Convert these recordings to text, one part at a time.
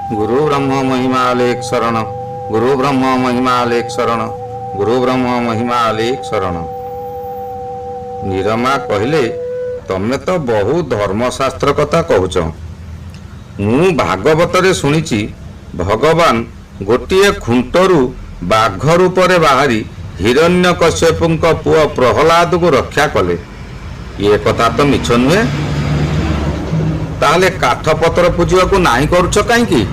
गुरु ब्रह्म महिमा अलेख शरण, गुरु ब्रह्म महिमा अलेख शरण, गुरु ब्रह्म महिमा अलेख शरण। निरमा कहले तमे तो बहु धर्मशास्त्र कथा कहूच। मु भागवतरे शुणिछि भगवान गोटिए खुंटरू बाघ रूपरे बाहरी हिरण्यकश्यपଙ୍କ पुओ प्रहलाद को रक्षा कले। ये कथा तो मिछ नुहे। ताहले काठ पत्र पूजिया को नाही करूछ काईकी?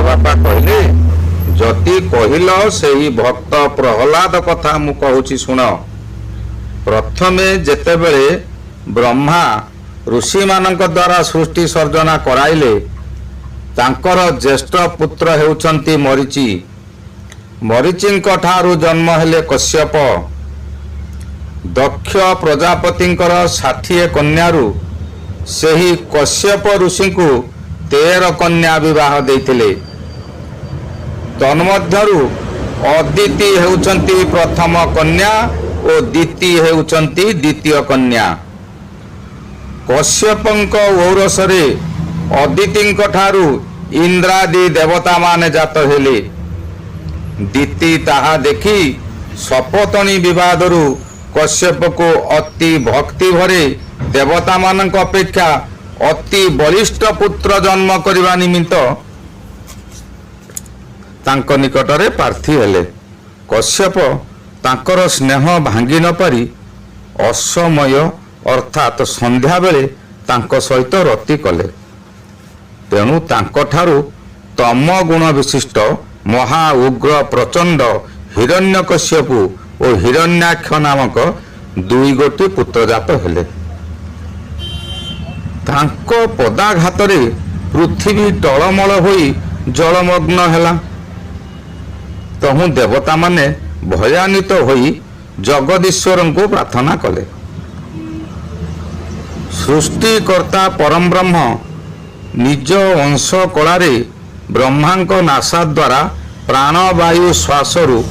बापा कहले जति कहिल सेही भक्त प्रहलाद कथा मु कहूची सुन। प्रथमे जेतेबेले ब्रह्मा ऋषि मानक द्वारा सृष्टि सर्जना कराइले तांकर ज्येष्ठ पुत्र हेउचंती मरीचि। मरीचिंक ठारू जन्म हेले कश्यप। दक्ष प्रजापतिंकर 60 कन्यारू सेही कश्यप ऋषि को 13 कन्या विवाह देइथिले। तन्मध्यरु अदिति हेउचंती प्रथम कन्या और दिति हेउचंती द्वितीय कन्या। कश्यपंक औरसरे अदितिंक ठारू इंद्रादि देवता माने जात हेले। दिति ताहा देखी सपतनी विवादरू कश्यप को अति भक्ति भरे देवता मानक अपेक्षा अति बलिष्ठ पुत्र जन्म करने निमित्त तांको निकटरे प्रार्थी हेले। कश्यप तांकर स्नेह भांगी न पारी असमय अर्थात संध्या बेले तांको सहित रति कले। तेणु तांको ठारू तम गुण विशिष्ट महा उग्र प्रचंड हिरण्यकश्यपु और हिरण्याक्ष नामक 2 गोटी पुत्र जात हेले। तांको पदाघातरे पृथ्वी टळमळ होई जलमग्न हेला। तहु देवता माने भयान्वित होई जगदीश्वर को प्रार्थना कले। सृष्टिकर्ता परम ब्रह्म निज अंश कलारे ब्रह्मांक नासा द्वारा प्राणवायु श्वासरु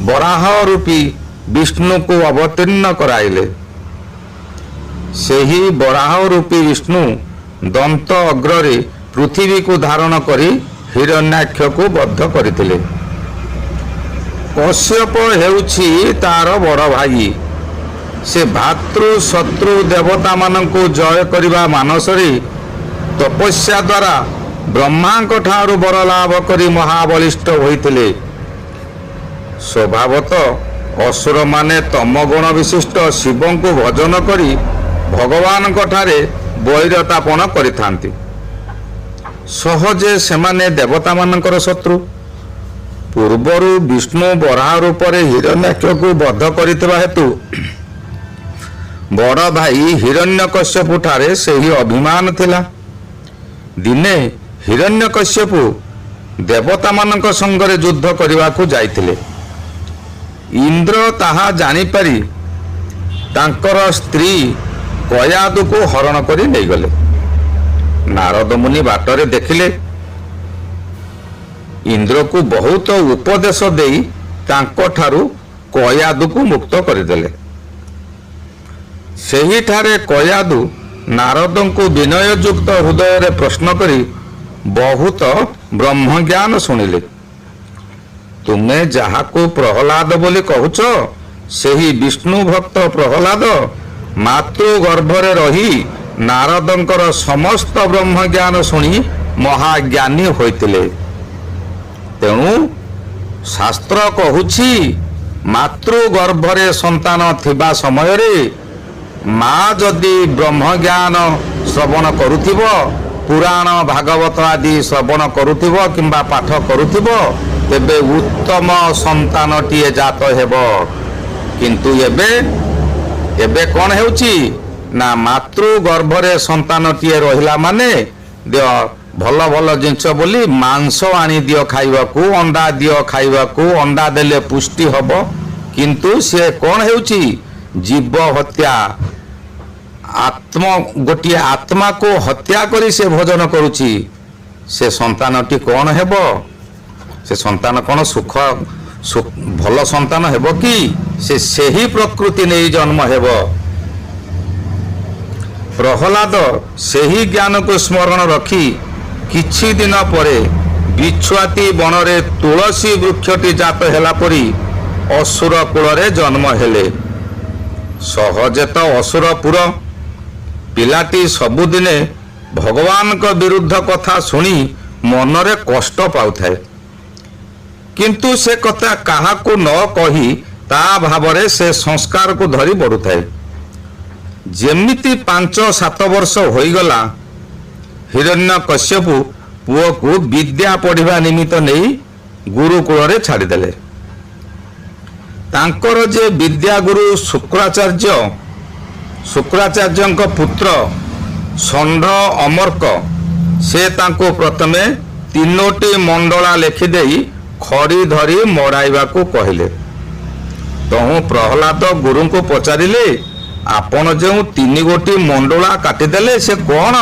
वराह रूपी विष्णु को अवतीर्ण कराइले। सेही वराह रूपी विष्णु दंत अग्रे पृथ्वी को धारण करी हिरण्याक्ष को बद्ध करथिले। कश्यप हेउछि तार बड़ भाई। से भातृ शत्रु देवता मानंको जय करिबा मानसरे तपस्या द्वारा ब्रह्मांक ठारू वर लाभ करी महाबलिष्ठ होइथिले। स्वभावत असुर माने तम गुण विशिष्ट शिवं को भजन करी भगवान ठारे वैरतापन करिथांती। सहजे सेमाने देवता मानकर शत्रु। पूर्वरु विष्णु वराह रूप हिरण्याक्ष को बद्ध करितबा हेतु बड़ भाई हिरण्यकश्यप ठारे सेही अभिमान थिला। दिने हिरण्यकश्यप देवता मानक संगरे युद्ध करने को जाइथिले। इंद्र ताहा जानी पारी तांकर स्त्री कयादु को हरण करी नहीं गले। नारद मुनि बाटरे देखिले। इंद्र को बहुत उपदेश देई तांको ठारू कयादु को मुक्त करदेले। सेही ठारे कयादु नारद को विनय युक्त हृदय रे प्रश्न करी बहुत ब्रह्म ज्ञान सुनिले। तुमे जहा को प्रहलाद बोली कहूच सेही विष्णु भक्त प्रहलाद मातृ गर्भरे रही नारदंकर समस्त ब्रह्म ज्ञान सुनी महाज्ञानी होइतिले। तेणु शास्त्र कहूछि मातृ गर्भरे संतान थिबा समय रे माँ जदि ब्रह्म ज्ञान श्रवण करुथिब पुराण भागवत आदि श्रवण करुथिब किंबा पाठ करुथिब तेबे उत्तम संतानटीए जात हेब। किंतु एबे कौन हेउछि ना मातृ गर्भरे संतानटीए रहिला माने भल भल जिनस बोली मांस आनी दियो खाइबाकू अंडा दियो खाइबाकू अंडा देले पुष्टि हब। किंतु से कौन हेउछि जीव हत्या आत्मा गोटे आत्मा को हत्या करी से भोजन करुछि। से संतानटी कौन हेब? से संतान कौन सुख भल संतान हेब कि से ही प्रकृति नहीं जन्म हेब। ପ୍ରହ୍ଲାଦ ସେହି ଜ୍ଞାନକୁ ସ୍ମରଣ ରଖି କିଛି ଦିନ ପରେ ବିଛୁଆତି ବଣରେ ତୁଳସୀ ବୃକ୍ଷଟି ଜାତ ହେଲା ପରି ଅସୁର କୂଳରେ ଜନ୍ମ ହେଲେ। ସହଜେ ତ ଅସୁରପୁର। ପିଲାଟି ସବୁଦିନେ ଭଗବାନଙ୍କ ବିରୁଦ୍ଧ କଥା ଶୁଣି ମନରେ କଷ୍ଟ ପାଉଥାଏ, କିନ୍ତୁ ସେ କଥା କାହାକୁ ନ କହି ତା ଭାବରେ ସେ ସଂସ୍କାରକୁ ଧରି ବଢ଼ୁଥାଏ। ଯେମିତି 5-7 ବର୍ଷ ହୋଇଗଲା, ହିରଣ୍ୟକଶ୍ୟପ ପୁଅକୁ ବିଦ୍ୟା ପଢ଼ିବା ନିମିତ୍ତ ନେଇ ଗୁରୁକୁଳରେ ଛାଡ଼ିଦେଲେ। ତାଙ୍କର ଯେ ବିଦ୍ୟାଗୁରୁ ଶୁକ୍ରାଚାର୍ଯ୍ୟଙ୍କ ପୁତ୍ର ଷଣ୍ଢ ଅମର୍କ, ସେ ତାଙ୍କୁ ପ୍ରଥମେ 3ଟି ମଣ୍ଡଳା ଲେଖିଦେଇ ଖଡ଼ି ଧରି ମଡ଼ାଇବାକୁ କହିଲେ। ତହୁଁ ପ୍ରହ୍ଲାଦ ଗୁରୁଙ୍କୁ ପଚାରିଲେ, ଆପଣ ଯେଉଁ 3 ଗୋଟି ମଣ୍ଡଳା କାଟିଦେଲେ ସେ କ'ଣ?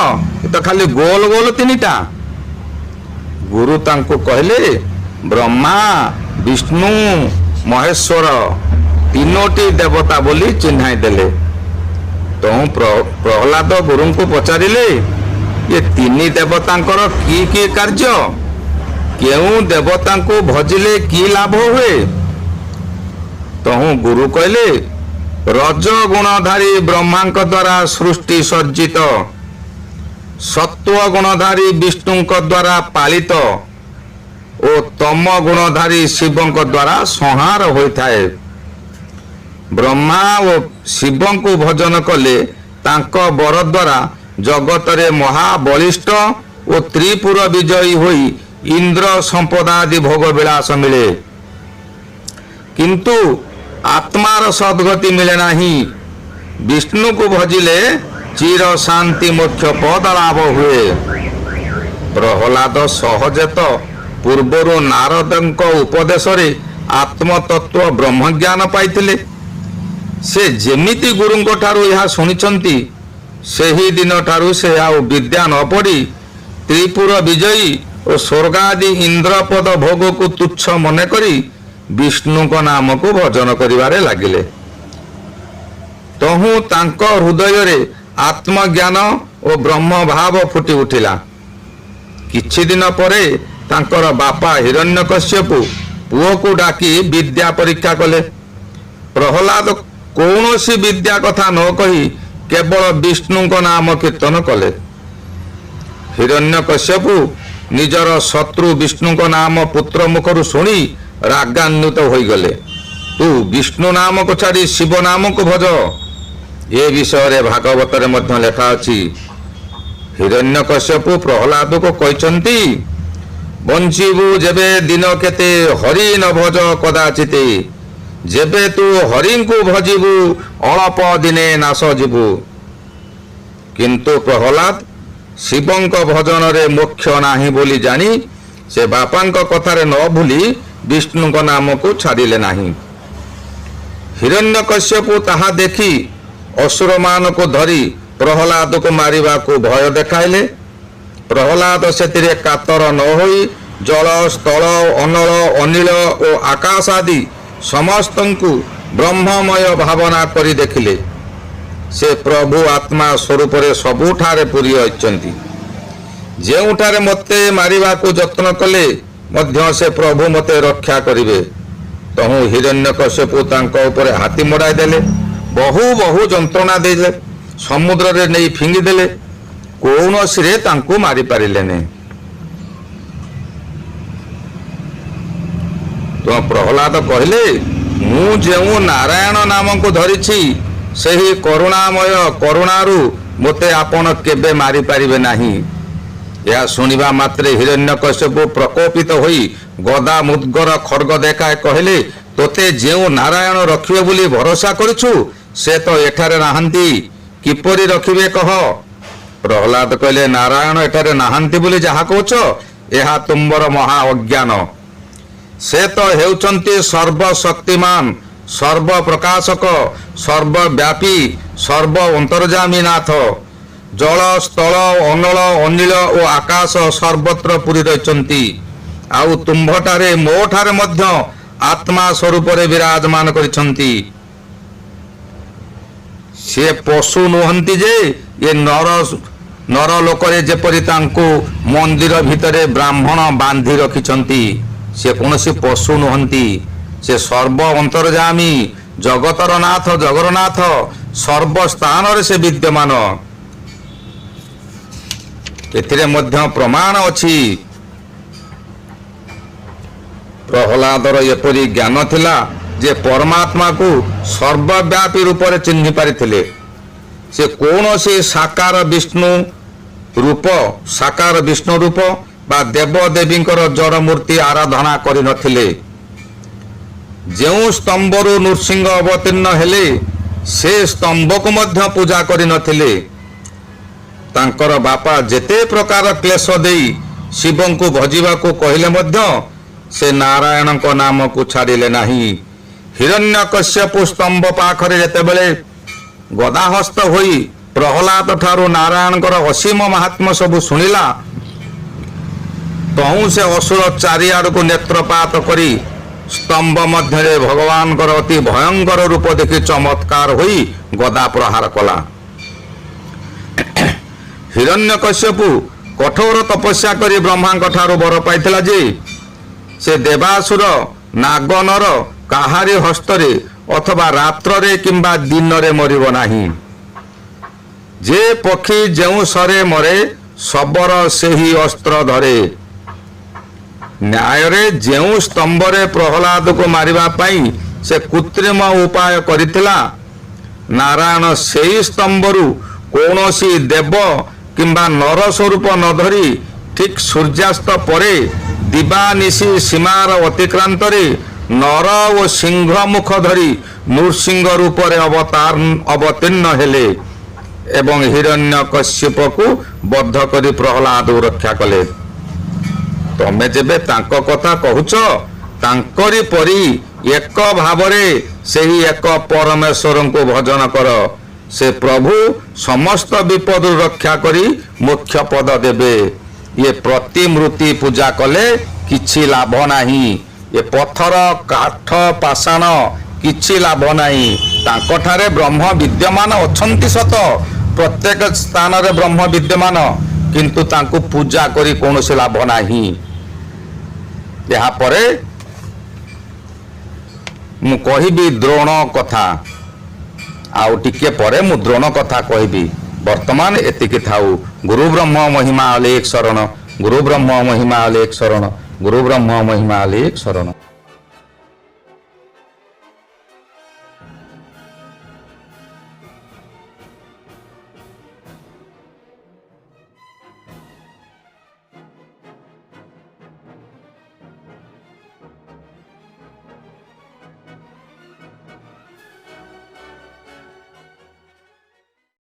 ଏ ତ ଖାଲି ଗୋଲ ଗୋଲ 3ଟା। ଗୁରୁ ତାଙ୍କୁ କହିଲେ, ବ୍ରହ୍ମା, ବିଷ୍ଣୁ, ମହେଶ୍ୱର 3ଟି ଦେବତା ବୋଲି ଚିହ୍ନାଇ ଦେଲେ। ତହୁଁ ପ୍ରହ୍ଲାଦ ଗୁରୁଙ୍କୁ ପଚାରିଲେ, ଏ 3 ଦେବତାଙ୍କର କି କି କାର୍ଯ୍ୟ? କେଉଁ ଦେବତାଙ୍କୁ ଭଜିଲେ କି ଲାଭ ହୁଏ? ତହୁଁ ଗୁରୁ କହିଲେ, ରଜଗୁଣଧାରୀ ବ୍ରହ୍ମାଙ୍କ ଦ୍ୱାରା ସୃଷ୍ଟି ସର୍ଜିତ, ସତ୍ୱ ଗୁଣଧାରୀ ବିଷ୍ଣୁଙ୍କ ଦ୍ୱାରା ପାଳିତ ଓ ତମ ଗୁଣଧାରୀ ଶିବଙ୍କ ଦ୍ୱାରା ସଂହାର ହୋଇଥାଏ। ବ୍ରହ୍ମା ଓ ଶିବଙ୍କୁ ଭଜନ କଲେ ତାଙ୍କ ବର ଦ୍ୱାରା ଜଗତରେ ମହାବଳିଷ୍ଠ ଓ ତ୍ରିପୁର ବିଜୟୀ ହୋଇ ଇନ୍ଦ୍ର ସମ୍ପଦାଦି ଭୋଗ ବିଳାସ ମିଳେ, କିନ୍ତୁ ଆତ୍ମାର ସଦ୍ଗତି ମିଳେ ନାହିଁ। ବିଷ୍ଣୁକୁ ଭଜିଲେ ଚିର ଶାନ୍ତି ମୋକ୍ଷ ପଦ ଲାଭ ହୁଏ। ପ୍ରହ୍ଲାଦ ସହଜେ ତ ପୂର୍ବରୁ ନାରଦଙ୍କ ଉପଦେଶରେ ଆତ୍ମତତ୍ତ୍ୱ ବ୍ରହ୍ମଜ୍ଞାନ ପାଇଥିଲେ। ସେ ଯେମିତି ଗୁରୁଙ୍କ ଠାରୁ ଏହା ଶୁଣିଛନ୍ତି, ସେହି ଦିନଠାରୁ ସେ ଆଉ ବିଦ୍ୟା ନ ପଢ଼ି ତ୍ରିପୁର ବିଜୟୀ ଓ ସ୍ୱର୍ଗାଦି ଇନ୍ଦ୍ରପଦ ଭୋଗକୁ ତୁଚ୍ଛ ମନେକରି ବିଷ୍ଣୁଙ୍କ ନାମକୁ ଭଜନ କରିବାରେ ଲାଗିଲେ। ତହୁଁ ତାଙ୍କ ହୃଦୟରେ ଆତ୍ମଜ୍ଞାନ ଓ ବ୍ରହ୍ମଭାବ ଫୁଟି ଉଠିଲା। କିଛି ଦିନ ପରେ ତାଙ୍କର ବାପା ହିରଣ୍ୟକଶ୍ୟପ ପୁଅକୁ ଡାକି ବିଦ୍ୟା ପରୀକ୍ଷା କଲେ। ପ୍ରହ୍ଲାଦ କୌଣସି ବିଦ୍ୟା କଥା ନ କହି କେବଳ ବିଷ୍ଣୁଙ୍କ ନାମ କୀର୍ତ୍ତନ କଲେ। ହିରଣ୍ୟକଶ୍ୟପ ନିଜର ଶତ୍ରୁ ବିଷ୍ଣୁଙ୍କ ନାମ ପୁତ୍ର ମୁଖରୁ ଶୁଣି ରାଗାନ୍ୱିତ ହୋଇଗଲେ। ତୁ ବିଷ୍ଣୁ ନାମକୁ ଛାଡ଼ି ଶିବ ନାମକୁ ଭଜ। ଏ ବିଷୟରେ ଭାଗବତରେ ମଧ୍ୟ ଲେଖା ଅଛି। ହିରଣ୍ୟକଶ୍ୟପ ପ୍ରହ୍ଲାଦକୁ କହିଛନ୍ତି, ବଞ୍ଚିବୁ ଯେବେ ଦିନ କେତେ, ହରି ନ ଭଜ କଦାଚିତେ। ଯେବେ ତୁ ହରିଙ୍କୁ ଭଜିବୁ, ଅଳପ ଦିନେ ନାଶ ଯିବୁ। କିନ୍ତୁ ପ୍ରହ୍ଲାଦ ଶିବଙ୍କ ଭଜନରେ ମୋକ୍ଷ ନାହିଁ ବୋଲି ଜାଣି ସେ ବାପାଙ୍କ କଥାରେ ନ ଭୁଲି ବିଷ୍ଣୁଙ୍କ ନାମକୁ ଛାଡ଼ିଲେ ନାହିଁ। ହିରଣ୍ୟକଶ୍ୟପ ତାହା ଦେଖି ଅସୁରମାନଙ୍କୁ ଧରି ପ୍ରହ୍ଲାଦକୁ ମାରିବାକୁ ଭୟ ଦେଖାଇଲେ। ପ୍ରହ୍ଲାଦ ସେଥିରେ କାତର ନ ହୋଇ ଜଳ, ସ୍ଥଳ, ଅନଳ, ଅନିଳ ଓ ଆକାଶ ଆଦି ସମସ୍ତଙ୍କୁ ବ୍ରହ୍ମମୟ ଭାବନା କରି ଦେଖିଲେ। ସେ ପ୍ରଭୁ ଆତ୍ମା ସ୍ୱରୂପରେ ସବୁଠାରେ ପୁରି ରହିଛନ୍ତି। ଯେଉଁଠାରେ ମୋତେ ମାରିବାକୁ ଯତ୍ନ କଲେ ମଧ୍ୟ ସେ ପ୍ରଭୁ ମୋତେ ରକ୍ଷା କରିବେ। ତହୁଁ ହିରଣ୍ୟକଶ୍ୟପ ତାଙ୍କ ଉପରେ ହାତୀ ମଡ଼ାଇ ଦେଲେ, ବହୁ ବହୁ ଯନ୍ତ୍ରଣା ଦେଇଲେ, ସମୁଦ୍ରରେ ନେଇ ଫିଙ୍ଗିଦେଲେ, କୌଣସିରେ ତାଙ୍କୁ ମାରିପାରିଲେନି। ତ ପ୍ରହ୍ଲାଦ କହିଲେ, ମୁଁ ଯେଉଁ ନାରାୟଣ ନାମକୁ ଧରିଛି ସେହି କରୁଣାମୟ କରୁଣାରୁ ମୋତେ ଆପଣ କେବେ ମାରିପାରିବେ ନାହିଁ। ଏହା ଶୁଣିବା ମାତ୍ରେ ହିରଣ୍ୟକଶ୍ୟପ ପ୍ରକୋପିତ ହୋଇ ଗଦା ମୁଦ୍ଗର ଖଡ୍ଗ ଦେଖାଇ କହିଲେ, ତୋତେ ଯେଉଁ ନାରାୟଣ ରଖିବେ ବୋଲି ଭରସା କରିଛୁ ସେ ତ ଏଠାରେ ନାହାନ୍ତି, କିପରି ରଖିବେ କହ? ପ୍ରହ୍ଲାଦ କହିଲେ, ନାରାୟଣ ଏଠାରେ ନାହାନ୍ତି ବୋଲି ଯାହା କହୁଛ ଏହା ତୁମର ମହା ଅଜ୍ଞାନ। ସେ ତ ହେଉଛନ୍ତି ସର୍ବଶକ୍ତିମାନ, ସର୍ବପ୍ରକାଶକ, ସର୍ବବ୍ୟାପୀ, ସର୍ବ ଅନ୍ତର୍ଯାମୀ ନାଥ। ଜଳ, ସ୍ଥଳ, ଅନଳ, ଅନିଳ ଓ ଆକାଶ ସର୍ବତ୍ର ପୁରି ରହିଛନ୍ତି। ଆଉ ତୁମ୍ଭଠାରେ ମୋ ଠାରେ ମଧ୍ୟ ଆତ୍ମା ସ୍ୱରୂପରେ ବିରାଜମାନ କରିଛନ୍ତି। ସେ ପଶୁ ନୁହନ୍ତି ଯେ ଏ ନର ଲୋକରେ ଯେପରି ତାଙ୍କୁ ମନ୍ଦିର ଭିତରେ ବ୍ରାହ୍ମଣ ବାନ୍ଧି ରଖିଛନ୍ତି, ସେ କୌଣସି ପଶୁ ନୁହନ୍ତି। ସେ ସର୍ବ ଅନ୍ତର୍ଯାମୀ, ଜଗତର ନାଥ, ଜଗନ୍ନାଥ ସର୍ବସ୍ଥାନରେ ସେ ବିଦ୍ୟମାନ। ଏଥିରେ ମଧ୍ୟ ପ୍ରମାଣ ଅଛି। ପ୍ରହ୍ଲାଦର ଏପରି ଜ୍ଞାନ ଥିଲା ଯେ ପରମାତ୍ମାକୁ ସର୍ବବ୍ୟାପୀ ରୂପରେ ଚିହ୍ନି ପାରିଥିଲେ। ସେ କୌଣସି ସାକାର ବିଷ୍ଣୁ ରୂପ ବା ଦେବଦେବୀଙ୍କର ଜଡ଼ ମୂର୍ତ୍ତି ଆରାଧନା କରିନଥିଲେ। ଯେଉଁ ସ୍ତମ୍ଭରୁ ନୃସିଂହ ଅବତୀର୍ଣ୍ଣ ହେଲେ ସେ ସ୍ତମ୍ଭକୁ ମଧ୍ୟ ପୂଜା କରିନଥିଲେ। ତାଙ୍କର ବାପା ଯେତେ ପ୍ରକାର କ୍ଲେଶ ଦେଇ ଶିବଙ୍କୁ ଭଜିବାକୁ କହିଲେ ମଧ୍ୟ ସେ ନାରାୟଣଙ୍କ ନାମକୁ ଛାଡ଼ିଲେ ନାହିଁ। ହିରଣ୍ୟକଶ୍ୟପ ସ୍ତମ୍ଭ ପାଖରେ ଯେତେବେଳେ ଗଦାହସ୍ତ ହୋଇ ପ୍ରହ୍ଲାଦ ଠାରୁ ନାରାୟଣଙ୍କର ଅସୀମ ମାହାତ୍ମ୍ୟ ସବୁ ଶୁଣିଲା, ତହୁଁ ସେ ଅସୁର ଚାରିଆଡ଼କୁ ନେତ୍ରପାତ କରି ସ୍ତମ୍ଭ ମଧ୍ୟରେ ଭଗବାନଙ୍କର ଅତି ଭୟଙ୍କର ରୂପ ଦେଖି ଚମତ୍କାର ହୋଇ ଗଦା ପ୍ରହାର କଲା। ହିରଣ୍ୟକଶ୍ୟପ କଠୋର ତପସ୍ୟା କରି ବ୍ରହ୍ମାଙ୍କ ଠାରୁ ବର ପାଇଥିଲା ଯେ ସେ ଦେବାସୁର ନାଗନର କାହାରି ହସ୍ତରେ ଅଥବା ରାତ୍ରରେ କିମ୍ବା ଦିନରେ ମରିବ ନାହିଁ। ଯେ ପକ୍ଷୀ ଯେଉଁ ସରେ ମରେ ଶବର ସେହି ଅସ୍ତ୍ର ଧରେ। ନ୍ୟାୟରେ ଯେଉଁ ସ୍ତମ୍ଭରେ ପ୍ରହ୍ଲାଦକୁ ମାରିବା ପାଇଁ ସେ କୃତ୍ରିମ ଉପାୟ କରିଥିଲା, ନାରାୟଣ ସେହି ସ୍ତମ୍ଭରୁ କୌଣସି ଦେବ କିମ୍ବା ନର ସ୍ୱରୂପ ନ ଧରି ଠିକ୍ ସୂର୍ଯ୍ୟାସ୍ତ ପରେ ଦିବାନିଶି ସୀମାର ଅତିକ୍ରାନ୍ତରେ ନର ଓ ସିଂହ ମୁଖ ଧରି ନୃସିଂହ ରୂପରେ ଅବତୀର୍ଣ୍ଣ ହେଲେ ଏବଂ ହିରଣ୍ୟକଶ୍ୟପକୁ ବଦ୍ଧ କରି ପ୍ରହ୍ଲାଦକୁ ରକ୍ଷା କଲେ। ତମେ ଯେବେ ତାଙ୍କ କଥା କହୁଛ, ତାଙ୍କରି ପରି ଏକ ଭାବରେ ସେହି ଏକ ପରମେଶ୍ୱରଙ୍କୁ ଭଜନ କର। ସେ ପ୍ରଭୁ ସମସ୍ତ ବିପଦରୁ ରକ୍ଷା କରି ମୋକ୍ଷ ପଦ ଦେବେ। ଇଏ ପ୍ରତିମୂର୍ତ୍ତି ପୂଜା କଲେ କିଛି ଲାଭ ନାହିଁ। ଏ ପଥର, କାଠ, ପାଷାଣ କିଛି ଲାଭ ନାହିଁ। ତାଙ୍କଠାରେ ବ୍ରହ୍ମ ବିଦ୍ୟମାନ ଅଛନ୍ତି ସତ, ପ୍ରତ୍ୟେକ ସ୍ଥାନରେ ବ୍ରହ୍ମ ବିଦ୍ୟମାନ, କିନ୍ତୁ ତାଙ୍କୁ ପୂଜା କରି କୌଣସି ଲାଭ ନାହିଁ। ଏହାପରେ ମୁଁ କହିବି ଦ୍ରୋଣ କଥା। ଆଉ ଟିକେ ପରେ ମୁଁ ଦ୍ରୋଣ କଥା କହିବି। ବର୍ତ୍ତମାନ ଏତିକି ଥାଉ। ଗୁରୁ ବ୍ରହ୍ମ ମହିମା ଅଲେଖ ଶରଣ, ଗୁରୁ ବ୍ରହ୍ମ ମହିମା ଅଲେଖ ଶରଣ, ଗୁରୁ ବ୍ରହ୍ମ ମହିମା ଅଲେଖ ଶରଣ।